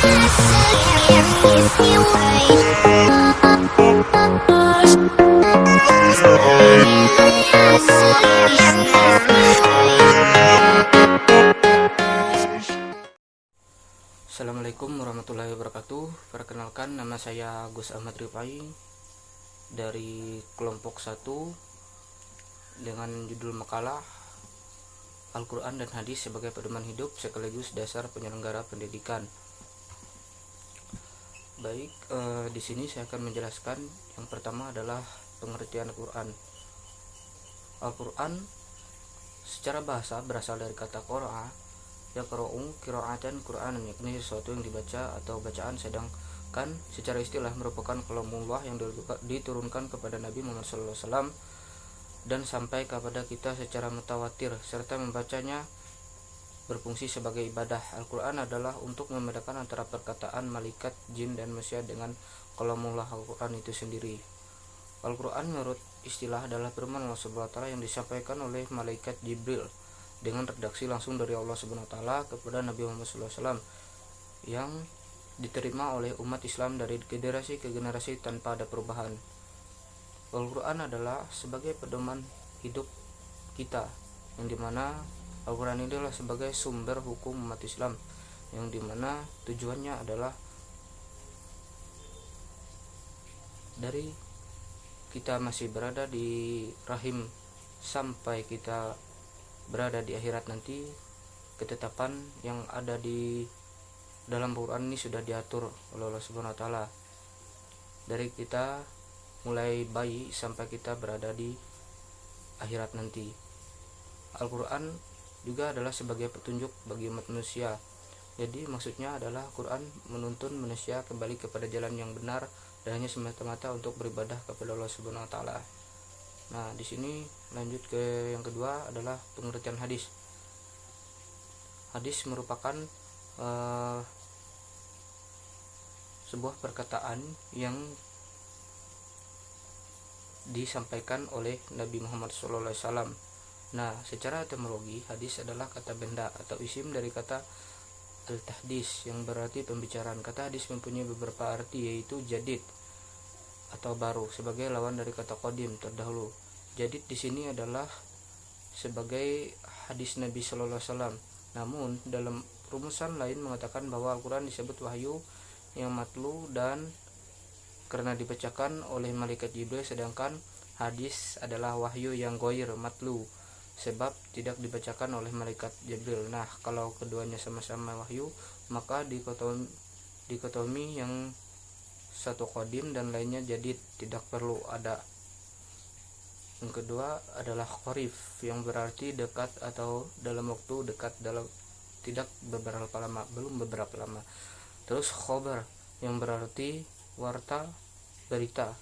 Assalamualaikum warahmatullahi wabarakatuh. Perkenalkan, nama saya Gus Ahmad Rifai dari kelompok 1 dengan judul makalah Al-Quran dan Hadis sebagai pedoman hidup sekaligus dasar penyelenggara pendidikan. Baik, di sini saya akan menjelaskan yang pertama adalah pengertian Al-Quran. Al-Quran secara bahasa berasal dari kata qira'a, yaqra'u qira'atan Qur'anan, yakni sesuatu yang dibaca atau bacaan, sedangkan secara istilah merupakan kalamullah yang diturunkan kepada Nabi Muhammad SAW dan sampai kepada kita secara mutawatir, serta membacanya berfungsi sebagai ibadah. Al-Quran adalah untuk membedakan antara perkataan malaikat, jin, dan manusia dengan kalamullah Al-Quran itu sendiri. Al-Quran menurut istilah adalah firman Allah SWT yang disampaikan oleh malaikat Jibril dengan redaksi langsung dari Allah SWT kepada Nabi Muhammad SAW yang diterima oleh umat Islam dari generasi ke generasi tanpa ada perubahan. Al-Quran adalah sebagai pedoman hidup kita, yang dimana Al-Quran ini adalah sebagai sumber hukum umat Islam, yang dimana tujuannya adalah dari kita masih berada di rahim sampai kita berada di akhirat nanti, ketetapan yang ada di dalam Al-Quran ini sudah diatur oleh Allah Subhanahu wa taala. Dari kita mulai bayi sampai kita berada di akhirat nanti. Al-Quran juga adalah sebagai petunjuk bagi umat manusia. Jadi maksudnya adalah Al-Quran menuntun manusia kembali kepada jalan yang benar dan hanya semata-mata untuk beribadah kepada Allah Subhanahu wa taala. Nah, di sini lanjut ke yang kedua adalah pengertian hadis. Hadis merupakan sebuah perkataan yang disampaikan oleh Nabi Muhammad SAW. Nah, secara etimologi hadis adalah kata benda atau isim dari kata al-tahdis yang berarti pembicaraan. Kata hadis mempunyai beberapa arti, yaitu jadid atau baru sebagai lawan dari kata qadim, terdahulu. Jadid di sini adalah sebagai hadis Nabi Sallallahu Alaihi Wasallam. Namun dalam rumusan lain mengatakan bahwa Al-Quran disebut wahyu yang matlu dan karena dibacakan oleh malaikat Jibril, sedangkan hadis adalah wahyu yang ghair matlu sebab tidak dibacakan oleh malaikat Jibril. Nah, kalau keduanya sama-sama wahyu, maka dikotomi yang satu qadim dan lainnya jadid, tidak perlu ada. Yang kedua adalah qarib yang berarti dekat atau dalam waktu dekat, dalam tidak beberapa lama, belum beberapa lama. Terus khobar yang berarti warta, berita,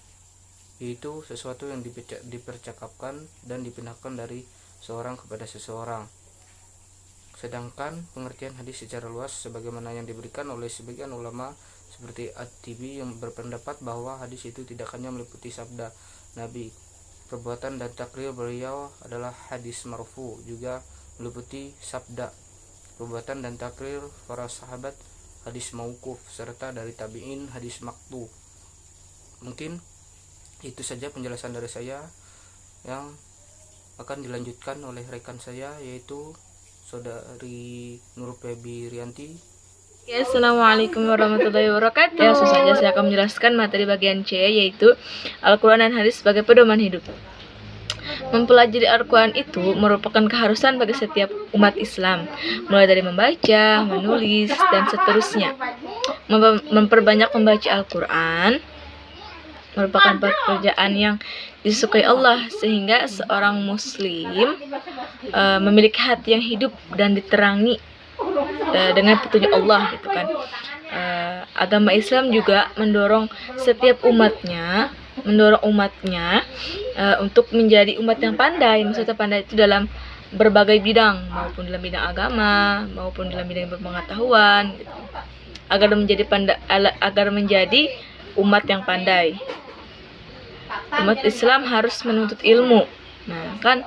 yaitu sesuatu yang dipercakapkan dan dipindahkan dari seorang kepada seseorang. Sedangkan pengertian hadis secara luas sebagaimana yang diberikan oleh sebagian ulama seperti At-Tibi yang berpendapat bahwa hadis itu tidak hanya meliputi sabda Nabi, perbuatan dan takrir beliau adalah hadis marfu, juga meliputi sabda, perbuatan dan takrir para sahabat, hadis mauquf, serta dari tabi'in hadis maqtu. Mungkin itu saja penjelasan dari saya, yang akan dilanjutkan oleh rekan saya yaitu Saudari Nur Febi Rianti. Ya, Assalamualaikum warahmatullahi wabarakatuh. Langsung saja saya akan menjelaskan materi bagian C, yaitu Al-Quran dan Hadis sebagai pedoman hidup. Mempelajari Al-Quran itu merupakan keharusan bagi setiap umat Islam, mulai dari membaca, menulis, dan seterusnya. Memperbanyak membaca Al-Quran merupakan pekerjaan yang disukai Allah, sehingga seorang muslim memiliki hati yang hidup dan diterangi dengan petunjuk Allah, gitu kan. Agama Islam juga mendorong setiap umatnya untuk menjadi umat yang pandai. Maksudnya pandai itu dalam berbagai bidang, maupun dalam bidang agama, maupun dalam bidang pengetahuan, gitu. Agar menjadi umat yang pandai, umat Islam harus menuntut ilmu. Nah, kan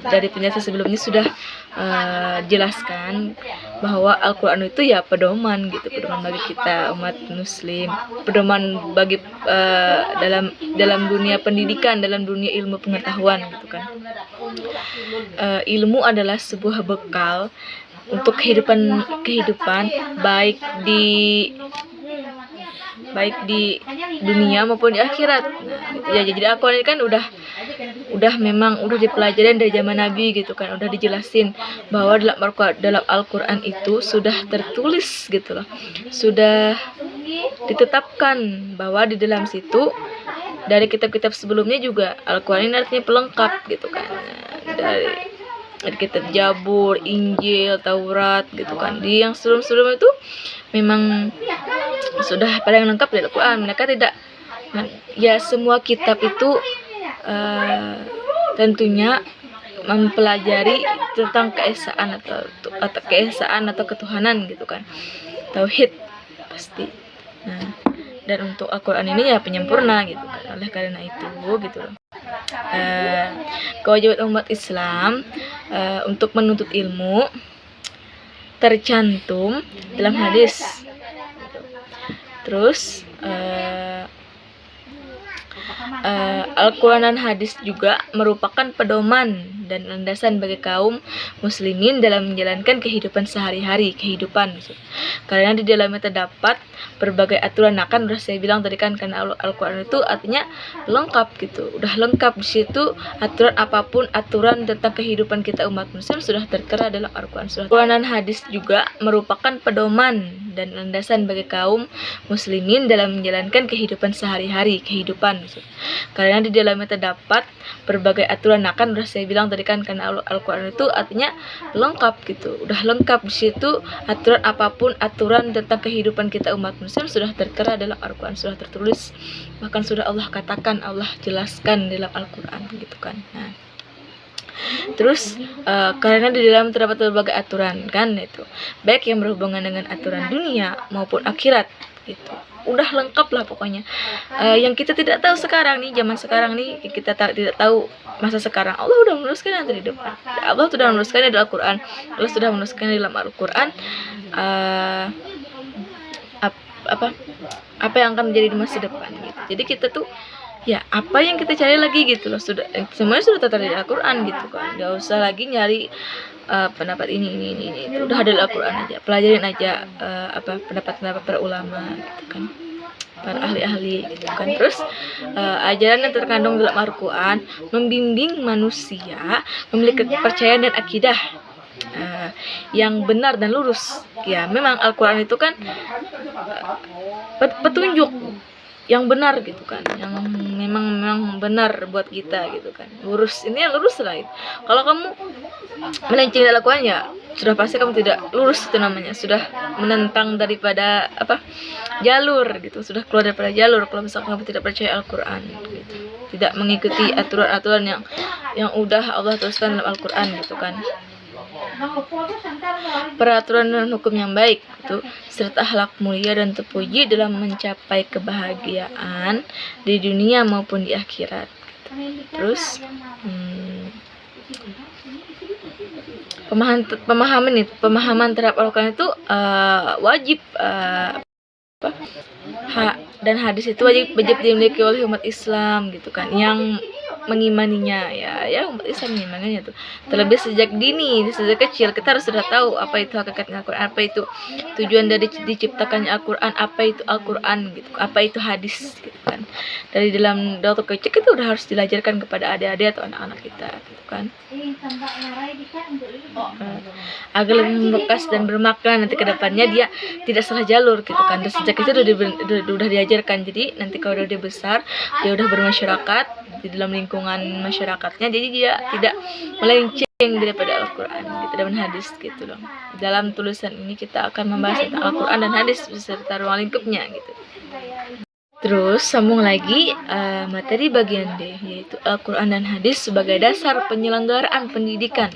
dari penjelasan sebelumnya sudah jelaskan bahwa Al-Quran itu ya pedoman gitu, pedoman bagi kita umat muslim, pedoman bagi dalam dunia pendidikan, dalam dunia ilmu pengetahuan gitu kan. Ilmu adalah sebuah bekal untuk kehidupan baik di dunia maupun di akhirat. Nah, gitu ya. Jadi Al-Quran ini kan udah dipelajarin dari zaman Nabi gitu kan, udah dijelasin bahwa dalam Al-Quran itu sudah tertulis gitu loh, sudah ditetapkan bahwa di dalam situ dari kitab-kitab sebelumnya juga Al-Quran ini artinya pelengkap gitu kan. Dari kitab Jabur, Injil, Taurat gitu kan. Di yang sebelum itu memang sudah paling lengkap dari Al-Quran. Mereka tidak, ya semua kitab itu tentunya mempelajari tentang keesaan atau ketuhanan gitu kan, tauhid pasti. Nah, dan untuk Al-Quran ini ya penyempurna gitu kan. Oleh karena itu gitu loh, kewajiban umat Islam untuk menuntut ilmu tercantum dalam hadis. Terus Al-Quran dan hadis juga merupakan pedoman dan landasan bagi kaum muslimin dalam menjalankan kehidupan sehari-hari, karena di dalamnya terdapat berbagai aturan. Nah, kan udah saya bilang tadi kan, karena Al-Quran itu artinya lengkap gitu, udah lengkap di situ aturan apapun, aturan tentang kehidupan kita umat muslim sudah tertera dalam Al-Quran. Al-Quran dan hadis juga merupakan pedoman dan landasan bagi kaum muslimin dalam menjalankan kehidupan sehari-hari, karena di dalamnya terdapat berbagai aturan. Nah, kan udah saya bilang tadi kan, karena Al-Quran itu artinya lengkap gitu, udah lengkap di situ aturan apapun, aturan tentang kehidupan kita umat muslim sudah tertera dalam Al-Quran, sudah tertulis, bahkan sudah Allah katakan, Allah jelaskan dalam Al-Quran gitu kan. Nah, terus karena di dalam terdapat berbagai aturan kan, itu baik yang berhubungan dengan aturan dunia maupun akhirat gitu, udah lengkap lah pokoknya. Yang kita tidak tahu sekarang nih, zaman sekarang nih, kita tidak tahu masa sekarang, Allah udah menuliskan yang di depan. Allah sudah menuliskannya dalam Al-Quran, Allah sudah menuliskannya dalam Al-Quran, apa yang akan menjadi di masa depan gitu. Jadi kita tuh ya apa yang kita cari lagi gitu loh, sudah semuanya sudah tertera di Al-Quran gitu kan. Gak usah lagi nyari pendapat ini itu udah ada di Al-Quran aja, pelajarin aja pendapat para ulama gitu kan, para ahli-ahli gitu kan. Terus ajaran yang terkandung dalam Al-Quran membimbing manusia memiliki kepercayaan dan akidah yang benar dan lurus. Ya memang Al-Quran itu kan petunjuk yang benar gitu kan, yang memang benar buat kita gitu kan, lurus. Ini yang lurus lah itu. Kalau kamu melenceng dari Al-Quran, ya sudah pasti kamu tidak lurus, itu namanya sudah menentang daripada jalur gitu, sudah keluar daripada jalur. Kalau misalkan kamu tidak percaya Al-Quran gitu, tidak mengikuti aturan-aturan yang udah Allah tuliskan dalam Al-Quran gitu kan, peraturan dan hukum yang baik itu, serta akhlak mulia dan terpuji dalam mencapai kebahagiaan di dunia maupun di akhirat gitu. Terus pemahaman terhadap Al-Quran itu wajib, dan hadis itu wajib dimiliki oleh umat Islam gitu kan, yang mengimaninya. Ya umat Islam mengimaninya tuh terlebih sejak kecil. Kita harus sudah tahu apa itu hakikatnya Al-Quran, apa itu tujuan dari diciptakannya Al-Quran, apa itu Al-Quran gitu, apa itu hadis gitu kan. Dari waktu kecil kita udah harus diajarkan kepada adik-adik atau anak-anak kita gitu kan, agar lebih membekas dan bermakna nanti kedepannya dia tidak salah jalur gitu kan. Dan sejak itu udah diajarkan. Jadi nanti kalau dia besar, dia udah bermasyarakat di dalam lingkungan masyarakatnya, jadi dia tidak melenceng daripada Al-Quran gitu, dan hadis gitu loh. Dalam tulisan ini kita akan membahas tentang Al-Quran dan hadis beserta ruang lingkupnya gitu. Terus sambung lagi materi bagian D, yaitu Al-Quran dan hadis sebagai dasar penyelenggaraan pendidikan.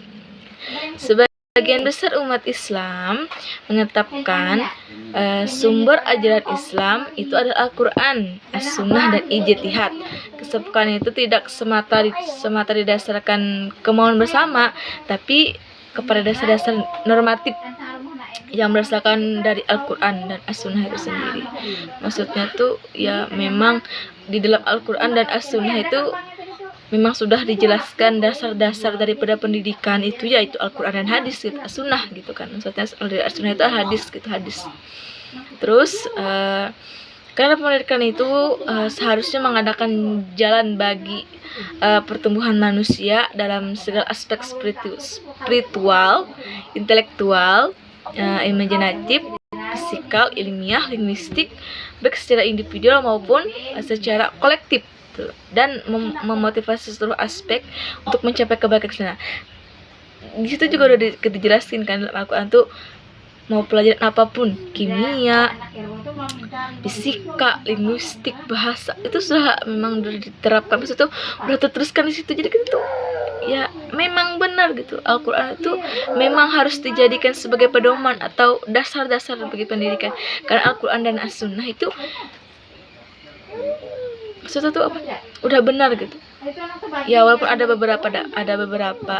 Sebagai Sebagian besar umat Islam menetapkan sumber ajaran Islam itu adalah Al-Quran, As-Sunnah, dan Ijtihad. Kesepakan itu tidak semata didasarkan kemauan bersama, tapi kepada dasar-dasar normatif yang berdasarkan dari Al-Quran dan As-Sunnah itu sendiri. Maksudnya tuh ya memang di dalam Al-Quran dan As-Sunnah itu memang sudah dijelaskan dasar-dasar daripada pendidikan itu, yaitu Al-Quran dan hadis gitu, As-Sunnah gitu kan. Maksudnya dari As-Sunnah itu hadis gitu, hadis. Terus karena pendidikan itu seharusnya mengadakan jalan bagi pertumbuhan manusia dalam segala aspek spiritual, intelektual, imajinatif, fisikal, ilmiah, linguistik, baik secara individual maupun secara kolektif, dan memotivasi seluruh aspek untuk mencapai kebaikan sana. Di situ juga udah dijelasin kan dalam Al-Quran tuh, mau pelajaran apapun, kimia, fisika, linguistik, bahasa, itu sudah memang udah diterapkan, itu udah terteruskan di situ. Jadi gitu ya memang benar gitu, Al-Quran itu memang harus dijadikan sebagai pedoman atau dasar-dasar bagi pendidikan, karena Al-Quran dan As-Sunnah itu sesuatu apa udah benar gitu ya, walaupun ada beberapa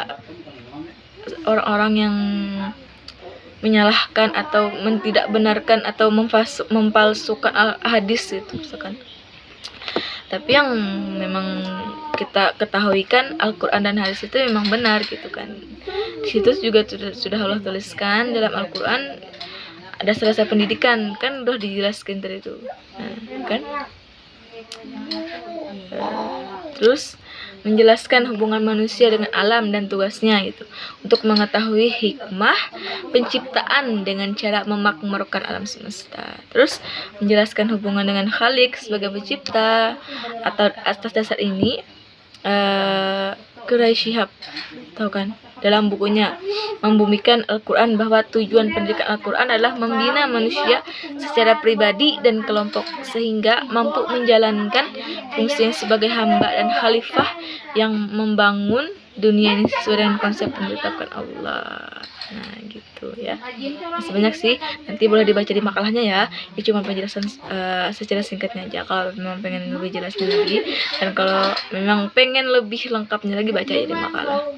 orang-orang yang menyalahkan atau tidak benarkan atau mempalsukan hadis itu misalkan. Tapi yang memang kita ketahui kan Al-Quran dan hadis itu memang benar gitu kan. Di situ juga sudah Allah tuliskan dalam Al-Quran ada dasar pendidikan kan, udah dijelaskan tadi itu. Kan? Terus menjelaskan hubungan manusia dengan alam dan tugasnya gitu, untuk mengetahui hikmah penciptaan dengan cara memakmurkan alam semesta. Terus menjelaskan hubungan dengan Khalik sebagai pencipta. Atau atas dasar ini Quraish Shihab tahu kan dalam bukunya Membumikan Al-Quran bahwa tujuan pendidikan Al-Quran adalah membina manusia secara pribadi dan kelompok sehingga mampu menjalankan fungsinya sebagai hamba dan khalifah yang membangun dunia ini sesuai dengan konsep yang ditetapkan Allah. Nah gitu ya, masih banyak sih, nanti boleh dibaca di makalahnya ya. Ini cuma penjelasan secara singkatnya aja. Kalau memang pengen lebih jelasnya lagi, dan kalau memang pengen lebih lengkapnya lagi, baca aja di makalah.